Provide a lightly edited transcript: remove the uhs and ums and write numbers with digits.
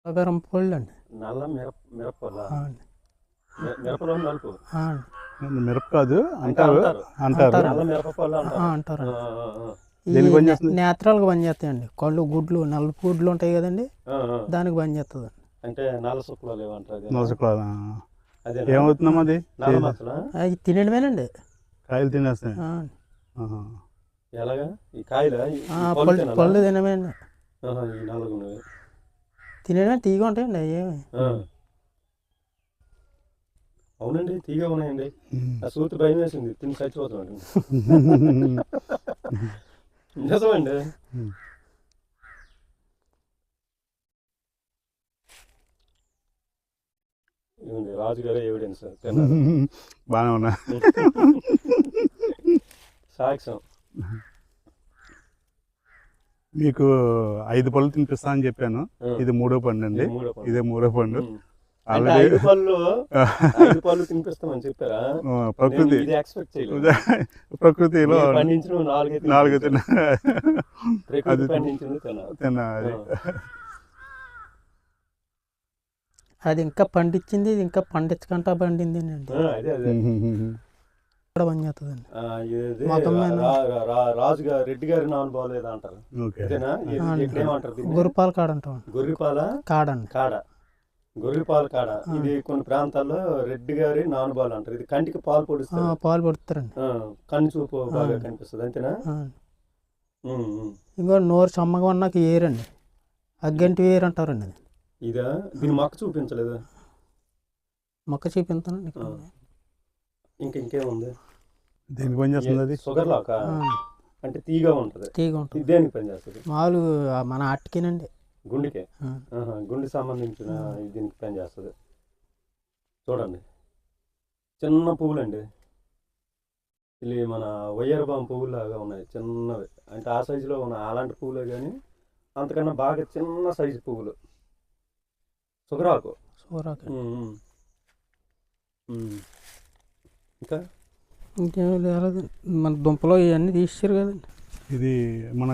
నల్లబెరం పళ్ళు అండి. నల్ల మిరపలా ఆ అండి. మిరపలో నలుపు ఆ అండి. మిరప కాదు అంటే అంటారు అంటారు అంటారు నల్ల మిరప పళ్ళు ఆ, అంటారు. అంటారండి. ఈ దేనికి పని చేస్తుంది? నేత్రాలకు పనిచేస్తాయండి. కళ్ళు గుడ్లు నలుపు గుడ్లు ఉంటాయి కదండి, ఆ, ఆ. దానికి పనిచేస్తుంది. అంటే నల్ల సుక్కలు లేవంటారు నోసకుల అదే ఏమవుతుందమ్మా అది? నల్ల మచ్చలా అవి తినేయడమేనండి. కాయలు తినేస్తాయి. ఆ, ఆహా. ఎలాగా ఈ కాయల పళ్ళు తినమేండి. ఈ నల్లగున్నవి తినేయడం తీగా ఉంటాయండి అవి ఏమి. అవునండి తీగా ఉన్నాయండి. ఆ సూతి భయం వేసింది, తిని చచ్చిపోతున్నాడు. నిజమండి. ఇవ్వండి రాజుగారే ఎవిడెన్స్ తిన్నారు. బాగానే ఉన్నా. సాక్ష్యం. మీకు 5 పళ్ళు తినిపిస్తా అని చెప్పాను. ఇది 3వ పండు అండి. ఇదే 3వ పండు. అంటే ఆల్రెడీ 5 పళ్ళు తినిపిస్తామని చెప్పారా? ప్రకృతి ఇది ఎక్స్పెక్ట్ చేయలేదు. ప్రకృతిలో పండించిన 4 తిన్నా. ప్రకృతి పండించింది తిన్నా అది. అది ఇంకా పండించింది, ఇది ఇంకా పండించకుండా పండింది అండి. అదే అదే కూడా పనిచేస్తుందండి. ఇది మొత్తం మీద రాజుగా రెడ్డి గారి నాన్న బాగోలేదు అంటారు. ఓకే. ఇదేనా? ఇక్కడ ఏమంటారు దీన్ని? గొర్రెపాల కాడ అంటాం. గొర్రెపాల కాడండి. కాడ. గొర్రెపాల కాడ. ఇది కొన్ని ప్రాంతాల్లో రెడ్డి గారి నానుబాలు అంటారు. ఇది కంటికి పాలు పొడిస్తారు. పాలు పడుతారండి. కన్ను చూపు బాగా కనిపిస్తుంది అంతేనా? ఇంకో నోరు సమ్మగా ఉన్నాక ఏరండి, అగ్గంటి వేరు అంటారండి. అది ఇదా? దీని మొక్క చూపించలేదు. మొక్క చూపించానండి. ఇంకేముంది? దేనికి పని చేస్తుంది అది? షుగర్ లాక అంటే తీగా ఉంటుంది. తీగా ఉంటుంది. దేనికి పని చేస్తుంది? మాలు మన అట్టుకేనండి. గుండెకే. గుండె సంబంధించిన దీనికి పని చేస్తుంది. చూడండి చిన్న పువ్వులండి. ఇది మన వయ్యరబాం పువ్వులాగా ఉన్నాయి, చిన్నవి. అంటే ఆ సైజులో ఉన్న అలాంటి పువ్వులే కానీ అంతకన్నా బాగా చిన్న సైజు పువ్వులు. సుగరాకు. ఇంకా ఇంకేమీ లేదు. మన దుంపలో ఇవన్నీ తీసారు కదండి. ఇది మన